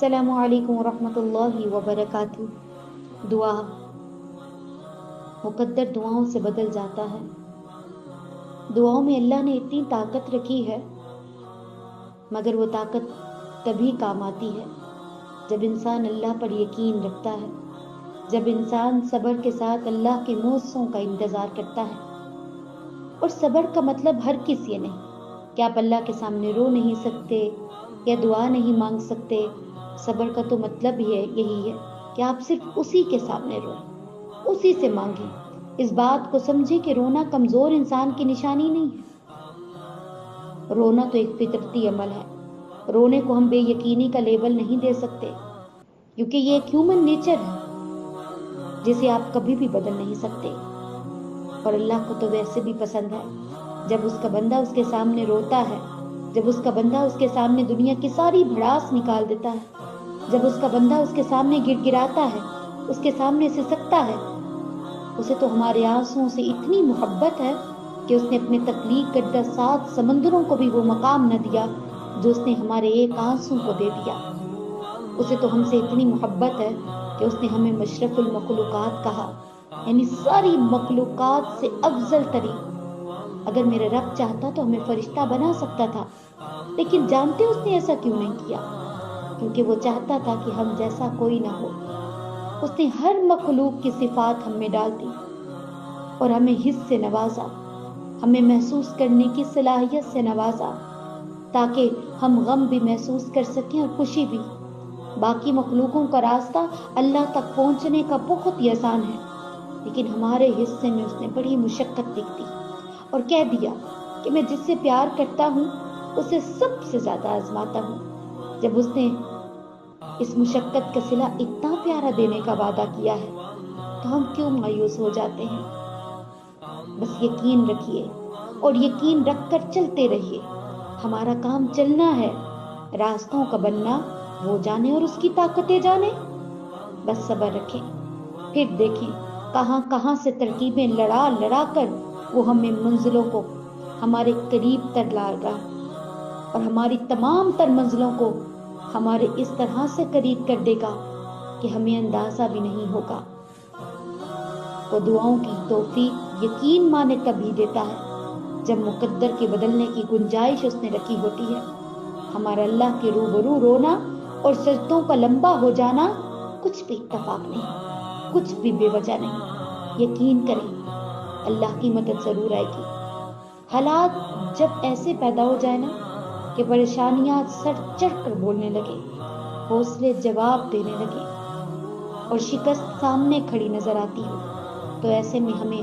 السلام علیکم ورحمۃ اللہ وبرکاتہ۔ دعا مقدر دعاؤں سے بدل جاتا ہے۔ دعاؤں میں اللہ نے اتنی طاقت رکھی ہے، مگر وہ طاقت تبھی کام آتی ہے جب انسان اللہ پر یقین رکھتا ہے، جب انسان صبر کے ساتھ اللہ کے موسموں کا انتظار کرتا ہے۔ اور صبر کا مطلب ہر کسی نہیں کہ آپ اللہ کے سامنے رو نہیں سکتے یا دعا نہیں مانگ سکتے۔ صبر کا تو مطلب ہی ہے یہی ہے کہ آپ صرف اسی کے سامنے روئیں، اسی سے مانگیں۔ اس بات کو سمجھیں کہ رونا کمزور انسان کی نشانی نہیں ہے، رونا تو ایک فطرتی عمل ہے۔ رونے کو ہم بے یقینی کا لیبل نہیں دے سکتے، کیونکہ یہ ایک ہیومن نیچر ہے جسے آپ کبھی بھی بدل نہیں سکتے۔ اور اللہ کو تو ویسے بھی پسند ہے جب اس کا بندہ اس کے سامنے روتا ہے، جب اس کا بندہ اس کے سامنے دنیا کی ساری بھڑاس نکال دیتا ہے، جب اس کا بندہ اس کے سامنے گڑ گڑاتا ہے، اس کے سامنے سسکتا ہے۔ اسے تو ہمارے آنسوؤں سے اتنی محبت ہے کہ اس نے اپنے تخلیق کردہ 7 سمندروں کو بھی وہ مقام نہ دیا جو اس نے ہمارے ایک آنسو کو دے دیا۔ اسے تو ہم سے اتنی محبت ہے کہ اس نے ہمیں مشرف المخلوقات کہا، یعنی ساری مخلوقات سے افضل ترین۔ اگر میرا رب چاہتا تو ہمیں فرشتہ بنا سکتا تھا، لیکن جانتے اس نے ایسا کیوں نہیں کیا؟ کیونکہ وہ چاہتا تھا کہ ہم جیسا کوئی نہ ہو۔ اس نے ہر مخلوق کی صفات ہم میں ڈال دی اور ہمیں حس سے نوازا، ہمیں محسوس کرنے کی صلاحیت سے نوازا، تاکہ ہم غم بھی محسوس کر سکیں اور خوشی بھی۔ باقی مخلوقوں کا راستہ اللہ تک پہنچنے کا بہت ہی آسان ہے، لیکن ہمارے حصے میں اس نے بڑی مشقت لکھ دی اور کہہ دیا کہ میں جس سے پیار کرتا ہوں اسے سب سے زیادہ آزماتا ہوں۔ جب اس نے اس مشقت کا صلہ اتنا پیارا دینے کا وعدہ کیا ہے تو ہم کیوں مایوس ہو جاتے ہیں؟ بس یقین رکھیے اور یقین رکھ کر چلتے رہیے۔ ہمارا کام چلنا ہے، راستوں کا بننا وہ جانے اور اس کی طاقتیں جانے۔ بس صبر رکھیں، پھر دیکھیں کہاں کہاں سے ترکیبیں لڑا لڑا کر وہ ہمیں منزلوں کو ہمارے قریب تر لائے گا اور ہماری تمام تر منزلوں کو ہمارے اس طرح سے قریب کر دے گا کہ ہمیں اندازہ بھی نہیں ہوگا۔ وہ دعاؤں کی توفیق یقین مانے تبھی دیتا ہے جب مقدر کے بدلنے کی گنجائش اس نے رکھی ہوتی ہے۔ ہمارا اللہ کے روبرو رونا اور سجدوں کا لمبا ہو جانا کچھ بھی اتفاق نہیں، کچھ بھی بے وجہ نہیں۔ یقین کریں اللہ کی مدد ضرور آئے گی۔ حالات جب ایسے پیدا ہو جائے نا کہ پریشانیاں سر چڑھ کر بولنے لگے، حوصلے جواب دینے لگے اور شکست سامنے کھڑی نظر آتی ہو، تو ایسے میں ہمیں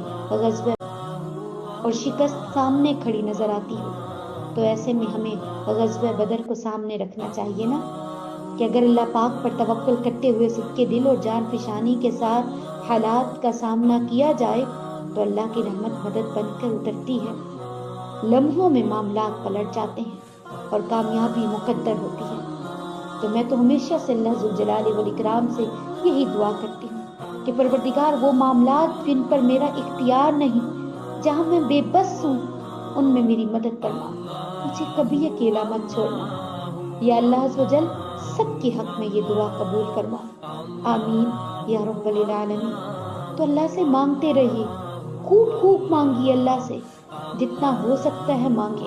غزوہ بدر کو سامنے رکھنا چاہیے نا، کہ اگر اللہ پاک پر توکل کرتے ہوئے صدقے دل اور جان فشانی کے ساتھ حالات کا سامنا کیا جائے تو اللہ کی رحمت مدد بن کر اترتی ہے۔ لمحوں میں معاملات پلٹ جاتے ہیں اور کامیابی مقدر ہوتی ہے۔ تو میں تو ہمیشہ سے اللہ ذوالجلال والاکرام سے یہی دعا کرتی ہوں کہ پروردگار وہ معاملات جن پر میرا اختیار نہیں، جہاں میں بے بس ہوں، ان میں میری مدد فرما، مجھے کبھی اکیلا مت چھوڑنا۔ یا اللہ عز و جل سب کے حق میں یہ دعا قبول فرما، آمین یا رب العالمین۔ تو اللہ سے مانگتے رہیے، خوب خوب مانگیے، اللہ سے جتنا ہو سکتا ہے مانگے۔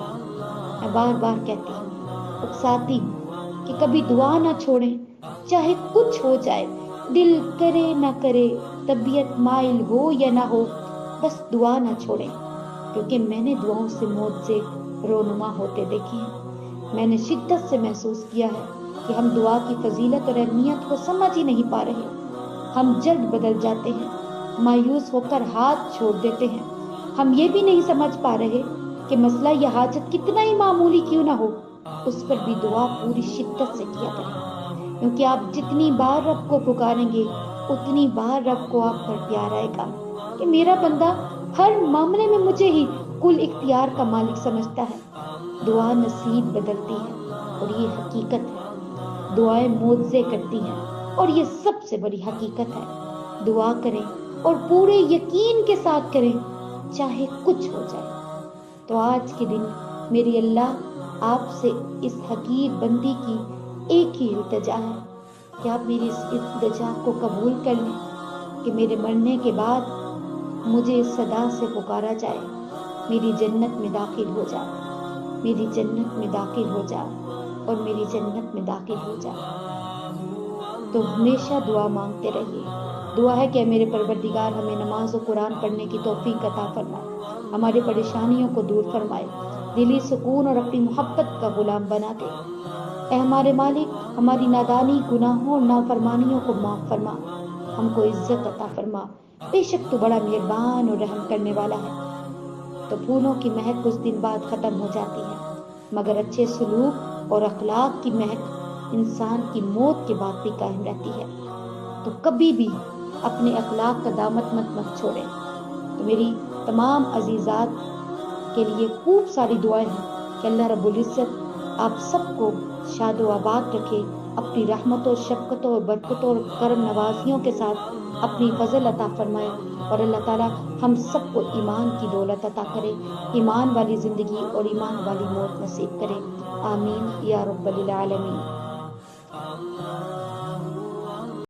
میں بار بار کہتی ہوں، اکساتی ہوں کہ کبھی دعا نہ چھوڑیں، چاہے کچھ ہو جائے، دل کرے نہ کرے، طبیعت مائل ہو یا نہ ہو، بس دعا نہ چھوڑیں، کیونکہ میں نے دعاؤں سے موت سے رونما ہوتے دیکھے ہیں۔ میں نے شدت سے محسوس کیا ہے کہ ہم دعا کی فضیلت اور اہمیت کو سمجھ ہی نہیں پا رہے۔ ہم جلد بدل جاتے ہیں، مایوس ہو کر ہاتھ چھوڑ دیتے ہیں۔ ہم یہ بھی نہیں سمجھ پا رہے کہ مسئلہ یا حاجت کتنا ہی معمولی کیوں نہ ہو، اس پر بھی دعا پوری شدت سے کیا کریں، کیونکہ آپ جتنی بار رب کو پکاریں گے اتنی بار رب کو آپ پر پیار آئے گا کہ میرا بندہ ہر معاملے میں مجھے ہی کل اختیار کا مالک سمجھتا ہے۔ دعا نصیب بدلتی ہے اور یہ حقیقت ہے، دعائیں معجزے کرتی ہیں اور یہ سب سے بڑی حقیقت ہے۔ دعا کریں اور پورے یقین کے ساتھ کریں، چاہے کچھ ہو جائے۔ تو آج کے دن میری اللہ آپ سے اس حقیر بندی کی ایک ہی التجا ہے کہ آپ میری اس التجا کو قبول کر لیں کہ میرے مرنے کے بعد مجھے اس صدا سے پکارا جائے، میری جنت میں داخل ہو جا، میری جنت میں داخل ہو جا اور میری جنت میں داخل ہو جا۔ تو ہمیشہ دعا مانگتے رہیے۔ دعا ہے کہ میرے پروردگار ہمیں نماز و قرآن پڑھنے کی توفیق عطا فرمائے، ہماری پریشانیوں کو دور فرمائے، دلی سکون اور اپنی محبت کا غلام بنا دے۔ اے ہمارے مالک، ہماری نادانی، گناہوں اور نافرمانیوں کو معاف فرما، ہم کو عزت عطا فرما، بے شک تو بڑا مہربان اور رحم کرنے والا ہے۔ تو پھولوں کی مہک کچھ دن بعد ختم ہو جاتی ہے، مگر اچھے سلوک اور اخلاق کی مہک انسان کی موت کے بعد بھی قائم رہتی ہے۔ تو کبھی بھی اپنے اخلاق کا دامن مت چھوڑیں۔ تو میری تمام عزیزات کے لیے خوب ساری دعائیں ہیں کہ اللہ رب العزت آپ سب کو شاد و آباد رکھے، اپنی رحمتوں، شفقتوں اور برکتوں اور کرم نوازیوں کے ساتھ اپنی فضل عطا فرمائے، اور اللہ تعالیٰ ہم سب کو ایمان کی دولت عطا کرے، ایمان والی زندگی اور ایمان والی موت نصیب کرے، آمین یا رب العالمین۔